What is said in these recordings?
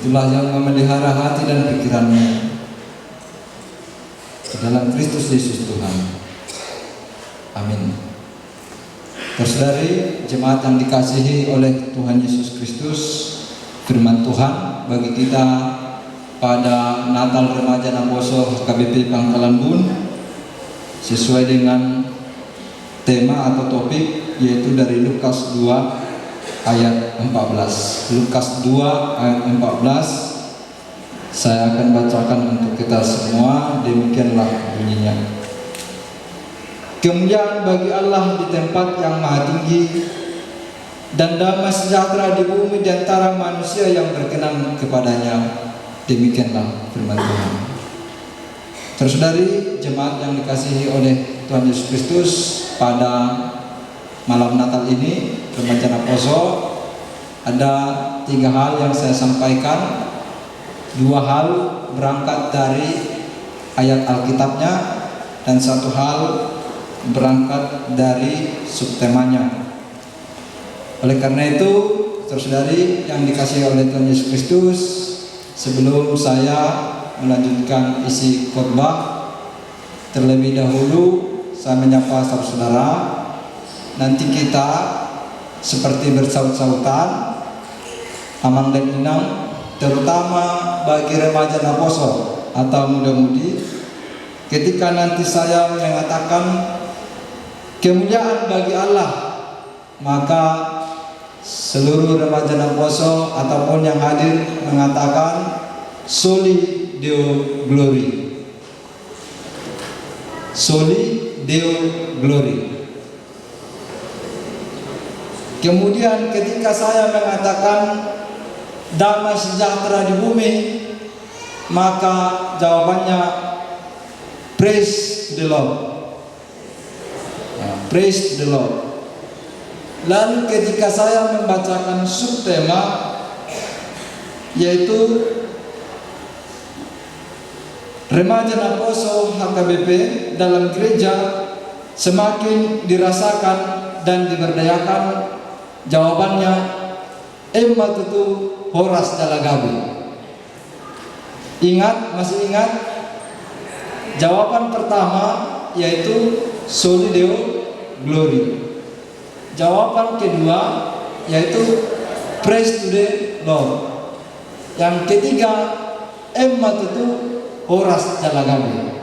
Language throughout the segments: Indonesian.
Itulah yang memelihara hati dan pikirannya ke dalam Kristus Yesus Tuhan. Amin. Saudari jemaat yang dikasihi oleh Tuhan Yesus Kristus, firman Tuhan bagi kita pada Natal Remaja Naposo HKBP Pangkalan Bun sesuai dengan tema atau topik, yaitu dari Lukas 2 ayat 14. Lukas 2 ayat 14 saya akan bacakan untuk kita semua. Demikianlah bunyinya. Kemuliaan bagi Allah di tempat yang maha tinggi, dan damai sejahtera di bumi di antara manusia yang berkenan kepadanya. Demikianlah firman Tuhan. Saudari jemaat yang dikasihi oleh Tuhan Yesus Kristus, pada malam Natal ini Remaja Naposo ada 3 hal yang saya sampaikan. 2 hal berangkat dari ayat Alkitabnya, dan 1 hal berangkat dari subtemanya. Oleh karena itu, saudari yang dikasihi oleh Tuhan Yesus Kristus, sebelum saya melanjutkan isi khotbah, terlebih dahulu saya menyapa saudara. Nanti kita seperti bersaut-sautan amang dan inang, terutama bagi remaja Naposo atau muda-mudi. Ketika nanti saya mengatakan kemuliaan bagi Allah, maka seluruh remaja Naposo ataupun yang hadir mengatakan Soli Deo Glory. Soli Deo Glory. Kemudian ketika saya mengatakan damai sejahtera di bumi, maka jawabannya praise the Lord. Praise the Lord. Lalu ketika saya membacakan subtema, yaitu Remaja Naposo HKBP dalam gereja semakin dirasakan dan diberdayakan, jawabannya Emma Tutu Horas Jalagabe. Ingat, masih ingat? Jawaban pertama yaitu Soli Deo Glory. Jawaban kedua yaitu Praise to the Lord. Yang ketiga Emma Tutu Horas Jalagabe.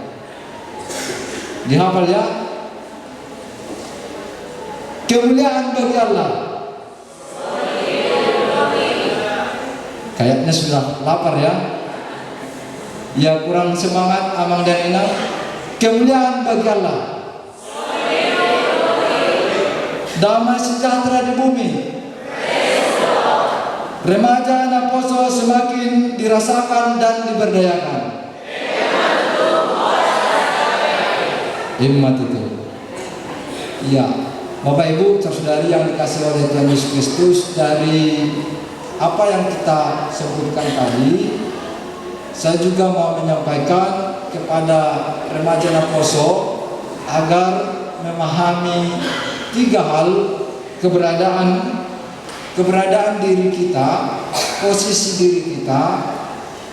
Dihafal ya? Kemuliaan bagi Allah. Kayaknya sudah lapar ya. Ya, kurang semangat amang dan inang. Kemuliaan bagi Allah. Damai sejahtera di bumi. Remaja Naposo semakin dirasakan dan diberdayakan. Himmat itu. Ya, Bapak Ibu saudari yang dikasihi oleh Tuhan Yesus Kristus, dari apa yang kita sebutkan tadi, saya juga mau menyampaikan kepada remaja Naposo agar memahami 3 hal: keberadaan diri kita, posisi diri kita,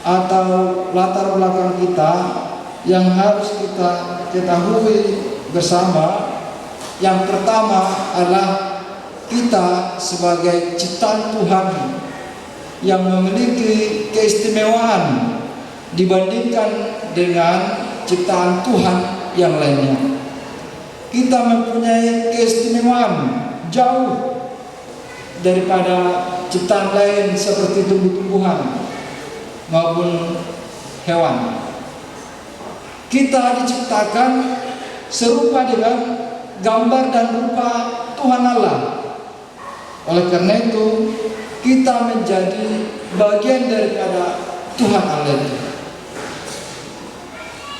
atau latar belakang kita yang harus kita ketahui bersama. Yang pertama adalah kita sebagai ciptaan Tuhan yang memiliki keistimewaan dibandingkan dengan ciptaan Tuhan yang lainnya. Kita mempunyai keistimewaan jauh daripada ciptaan lain seperti tumbuh-tumbuhan maupun hewan. Kita diciptakan serupa dengan gambar dan rupa Tuhan Allah. Oleh karena itu, kita menjadi bagian daripada Tuhan Allah itu.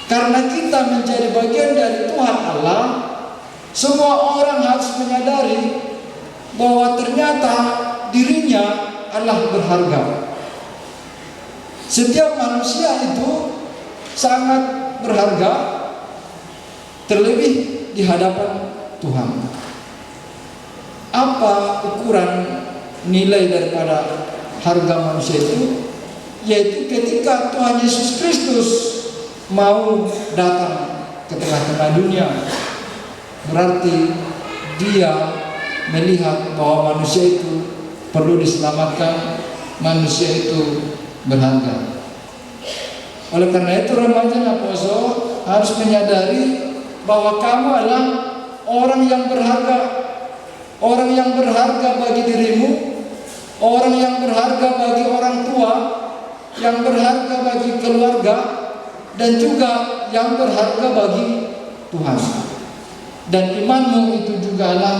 Karena kita menjadi bagian dari Tuhan Allah, semua orang harus menyadari bahwa ternyata dirinya adalah berharga. Setiap manusia itu sangat berharga, terlebih di hadapan Tuhan. Apa ukuran nilai daripada harga manusia itu? yaitu ketika Tuhan Yesus Kristus mau datang ke tengah-tengah dunia. Berarti dia melihat bahwa manusia itu perlu diselamatkan, manusia itu berharga. Oleh karena itu remaja dan poso harus menyadari bahwa kamu adalah orang yang berharga, orang yang berharga bagi dirimu, orang yang berharga bagi orang tua, yang berharga bagi keluarga, dan juga yang berharga bagi Tuhan. Dan imanmu itu juga adalah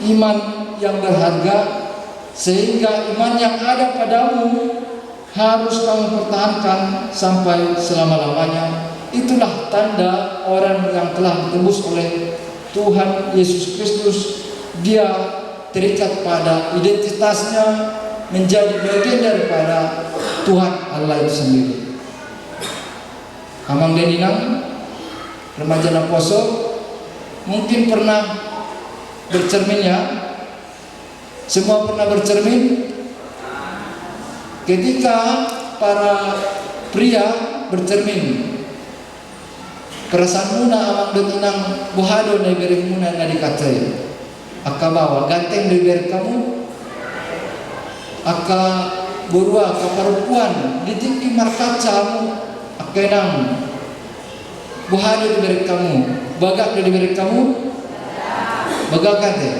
iman yang berharga, sehingga iman yang ada padamu harus kamu pertahankan sampai selama-lamanya. Itulah tanda orang yang telah ditebus oleh Tuhan Yesus Kristus. Dia terikat pada identitasnya, menjadi bagian daripada Tuhan Allah itu sendiri. Amang Deninang, remaja dan poso, mungkin pernah bercermin ya. Semua pernah bercermin. Ketika para pria bercermin, perasaan muna amang Deninang buhado na iberi muna na dikatai. Aka bawa ganteng dari kamu, aka borua aka perempuan ditinggi markacamu, akenang buhado dari kamu, bagak dari kamu, bagak kate.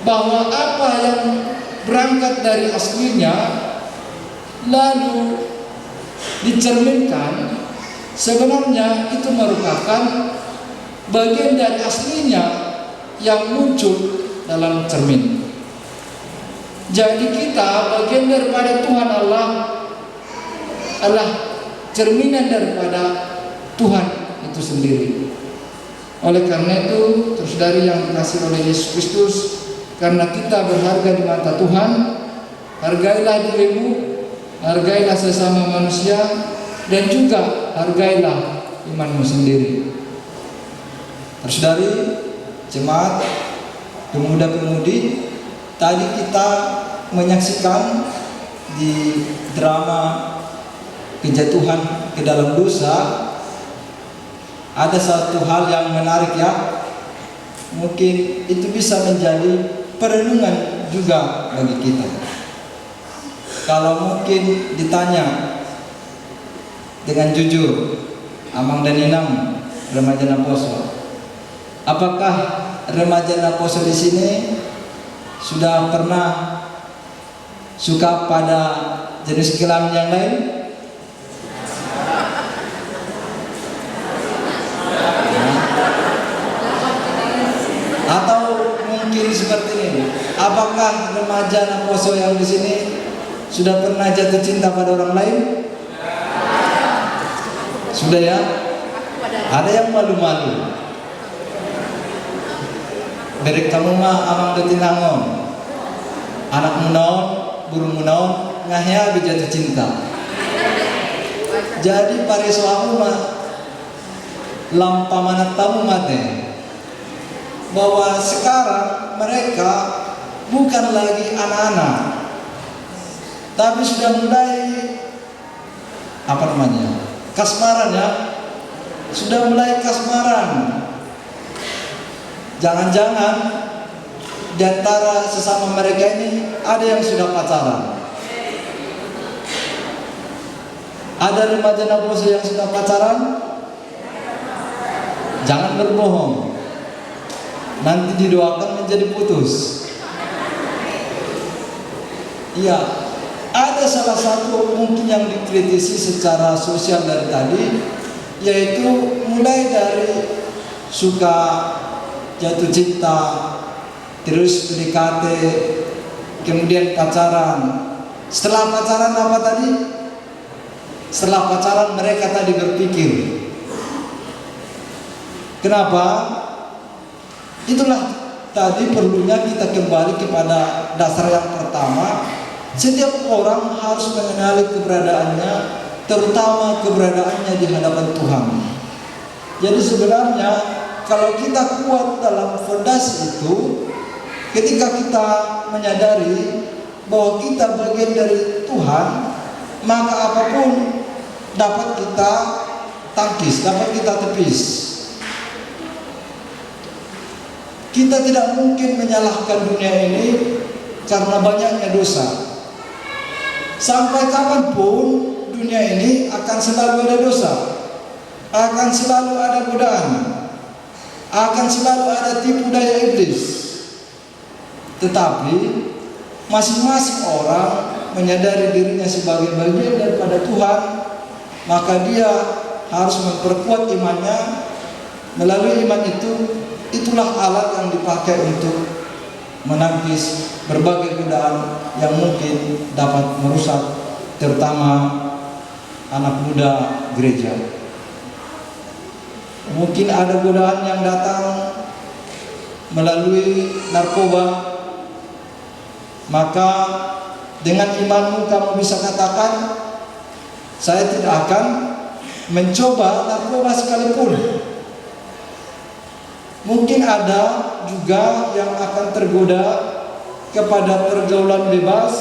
Bahwa apa yang berangkat dari aslinya lalu dicerminkan, sebenarnya itu merupakan bagian dari aslinya yang muncul dalam cermin. Jadi kita bagian daripada Tuhan Allah adalah cerminan daripada Tuhan itu sendiri. Oleh karena itu, saudari yang dikasihi oleh Yesus Kristus, karena kita berharga di mata Tuhan, hargailah dirimu, hargailah sesama manusia, dan juga hargailah imanmu sendiri. Saudari, jemaat, pemuda-pemudi, tadi kita menyaksikan di drama kejatuhan ke dalam dosa. Ada satu hal yang menarik ya, mungkin itu bisa menjadi perenungan juga bagi kita. Kalau mungkin ditanya dengan jujur, Amang dan Inang, remaja Naposo, apakah remaja Naposo di sini sudah pernah suka pada jenis kelamin yang lain? Atau mungkin seperti ini, apakah remaja Naposo yang di sini sudah pernah jatuh cinta pada orang lain? Sudah ya? Ada yang malu-malu. Berek kamu mah amang detinangon, anak munaon, burung munaon, ngahya jatuh cinta. Jadi pare suamu mah lampamanat tamu mate, bahwa sekarang mereka bukan lagi anak-anak, tapi sudah mulai kasmaran ya, sudah mulai kasmaran. Jangan-jangan di antara sesama mereka ini ada yang sudah pacaran. Ada remaja Naposo yang sudah pacaran? Jangan berbohong, nanti didoakan menjadi putus. Iya, ada salah satu mungkin yang dikritisi secara sosial dari tadi, yaitu mulai dari suka jatuh cinta, terus PDKT, kemudian pacaran. Setelah pacaran apa tadi? Setelah pacaran mereka tadi berpikir, kenapa? Itulah tadi perlunya kita kembali kepada dasar yang pertama. Setiap orang harus mengenali keberadaannya, terutama keberadaannya di hadapan Tuhan. Jadi sebenarnya kalau kita kuat dalam fondasi itu, ketika kita menyadari bahwa kita bagian dari Tuhan, maka apapun dapat kita tangkis, dapat kita tepis. Kita tidak mungkin menyalahkan dunia ini karena banyaknya dosa. Sampai kapanpun dunia ini akan selalu ada dosa, akan selalu ada godaan, akan selalu ada tipu daya iblis. Tetapi masing-masing orang menyadari dirinya sebagai bagian daripada Tuhan, maka dia harus memperkuat imannya. Melalui iman itulah alat yang dipakai untuk menangkis berbagai godaan yang mungkin dapat merusak, terutama anak muda gereja. Mungkin ada godaan yang datang melalui narkoba, maka dengan imanmu kamu bisa katakan, saya tidak akan mencoba narkoba sekalipun. Mungkin ada juga yang akan tergoda kepada pergaulan bebas,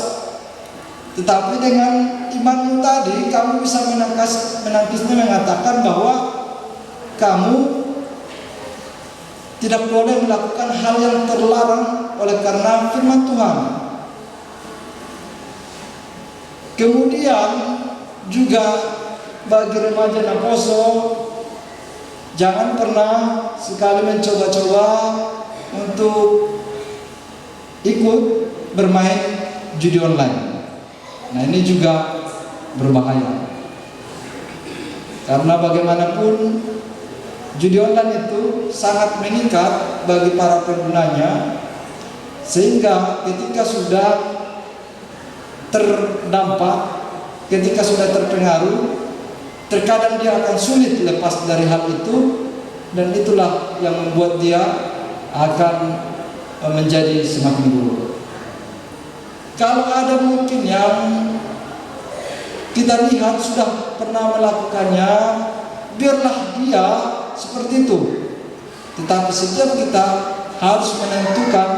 tetapi dengan imanmu tadi kamu bisa menangkisnya, mengatakan bahwa kamu tidak boleh melakukan hal yang terlarang oleh karena firman Tuhan. Kemudian juga bagi remaja dan poso, jangan pernah sekali mencoba-coba untuk ikut bermain judi online. Nah, ini juga berbahaya. Karena bagaimanapun judi online itu sangat mengikat bagi para penggunanya, sehingga ketika sudah terdampak, ketika sudah terpengaruh, terkadang dia akan sulit lepas dari hal itu, dan itulah yang membuat dia akan menjadi semakin buruk. Kalau ada mungkin yang kita lihat sudah pernah melakukannya, biarlah dia seperti itu. Tetapi setiap kita harus menentukan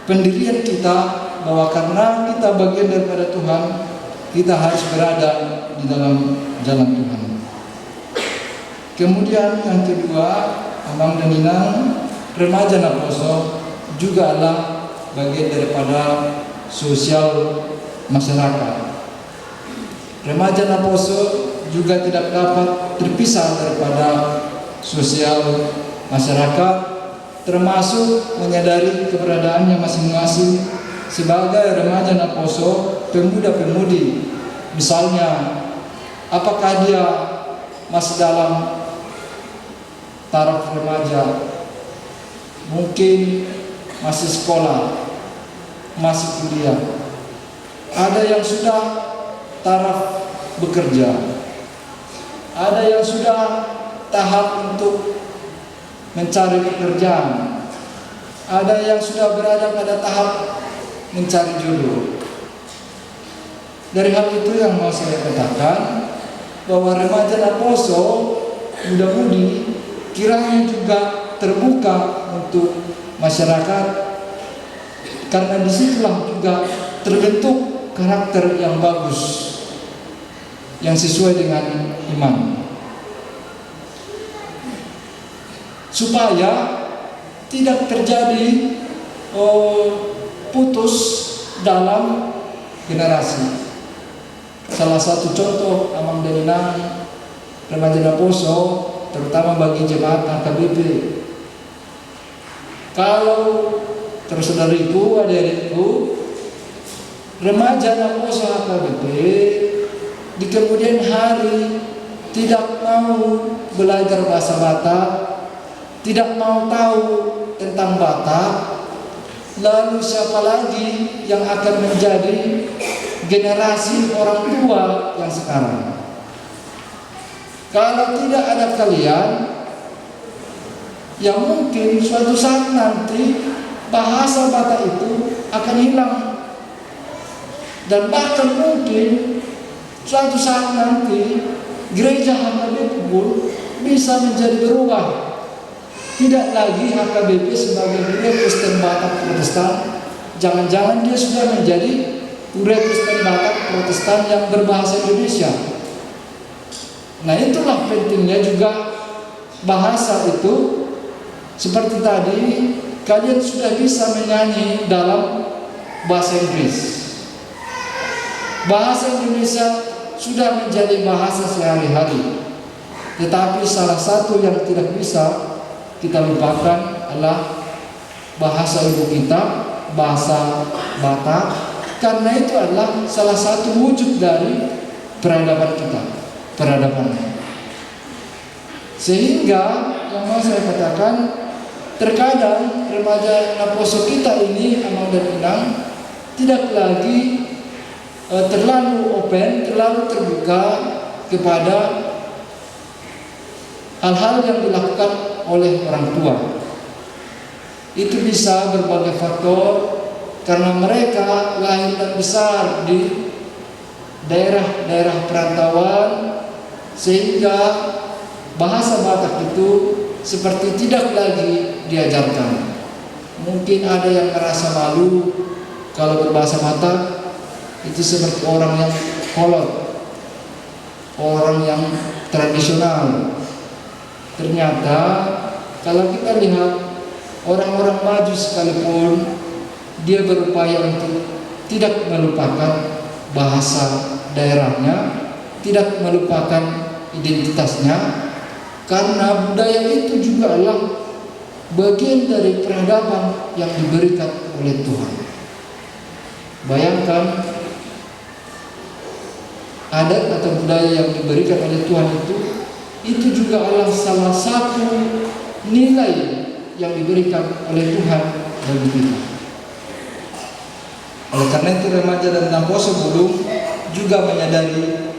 pendirian kita bahwa karena kita bagian daripada Tuhan, kita harus berada di dalam jalan Tuhan. Kemudian yang kedua, Amang dan Inang, remaja dan poso juga adalah bagian daripada sosial masyarakat. Remaja dan poso juga tidak dapat terpisah daripada sosial masyarakat, termasuk menyadari keberadaannya masing-masing sebagai remaja dan poso, pemuda-pemudi. Misalnya, apakah dia masih dalam taraf remaja, mungkin masih sekolah, masih kuliah, ada yang sudah taraf bekerja, ada yang sudah tahap untuk mencari pekerjaan, ada yang sudah berada pada tahap mencari jodoh. Dari hal itu yang mau saya katakan, bahwa remaja dan poso, muda-mudi, kiranya juga terbuka untuk masyarakat, karena disitulah juga terbentuk karakter yang bagus, yang sesuai dengan iman, supaya tidak terjadi putus dalam generasi. Salah satu contoh Amang dan Inang, remaja dan poso, terutama bagi jemaat HKBP. Kalau tersaudariku, adik-adikku, remaja dan poso HKBP di kemudian hari tidak mau belajar bahasa Batak, tidak mau tahu tentang Batak, lalu siapa lagi yang akan menjadi generasi orang tua yang sekarang? Kalau tidak ada kalian, ya mungkin suatu saat nanti bahasa Batak itu akan hilang, dan bahkan mungkin suatu saat nanti gereja HKBP pun bisa menjadi berubah. Tidak lagi HKBP sebagai gereja Kristen Batak Protestan, jangan-jangan dia sudah menjadi gereja Kristen Batak Protestan yang berbahasa Indonesia. Nah, itulah pentingnya juga bahasa itu. Seperti tadi, kalian sudah bisa menyanyi dalam bahasa Inggris. Bahasa Indonesia sudah menjadi bahasa sehari-hari. Tetapi salah satu yang tidak bisa kita lupakan adalah bahasa ibu kita, bahasa Batak. Karena itu adalah salah satu wujud dari peradaban kita, peradabannya. Sehingga yang mau saya katakan, terkadang remaja Naposo kita ini, Amang dan Inang, tidak lagi terlalu open, terlalu terbuka kepada hal-hal yang dilakukan oleh orang tua. Itu bisa berbagai faktor, karena mereka lahir dan besar di daerah-daerah perantauan, sehingga bahasa Batak itu seperti tidak lagi diajarkan. Mungkin ada yang merasa malu kalau berbahasa Batak, itu seperti orang yang kolot, orang yang tradisional. Ternyata kalau kita lihat orang-orang maju sekalipun, dia berupaya untuk tidak melupakan bahasa daerahnya, tidak melupakan identitasnya, karena budaya itu juga adalah bagian dari peradaban yang diberikan oleh Tuhan. Bayangkan, adat atau budaya yang diberikan oleh Tuhan itu juga adalah salah satu nilai yang diberikan oleh Tuhan bagi kita. Oleh karena itu remaja dan Naposo belum juga menyadari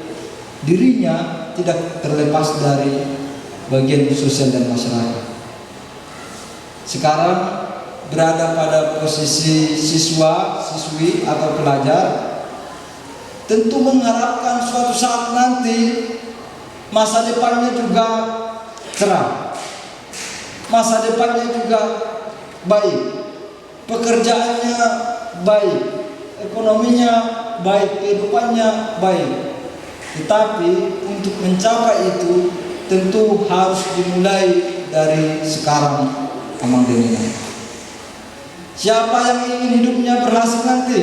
dirinya tidak terlepas dari bagian sosial dan masyarakat. Sekarang berada pada posisi siswa, siswi atau pelajar, tentu mengharapkan suatu saat nanti masa depannya juga cerah, masa depannya juga baik, pekerjaannya baik, ekonominya baik, kehidupannya baik. Tetapi untuk mencapai itu tentu harus dimulai dari sekarang, Amang dan Inang. Siapa yang ingin hidupnya berhasil nanti?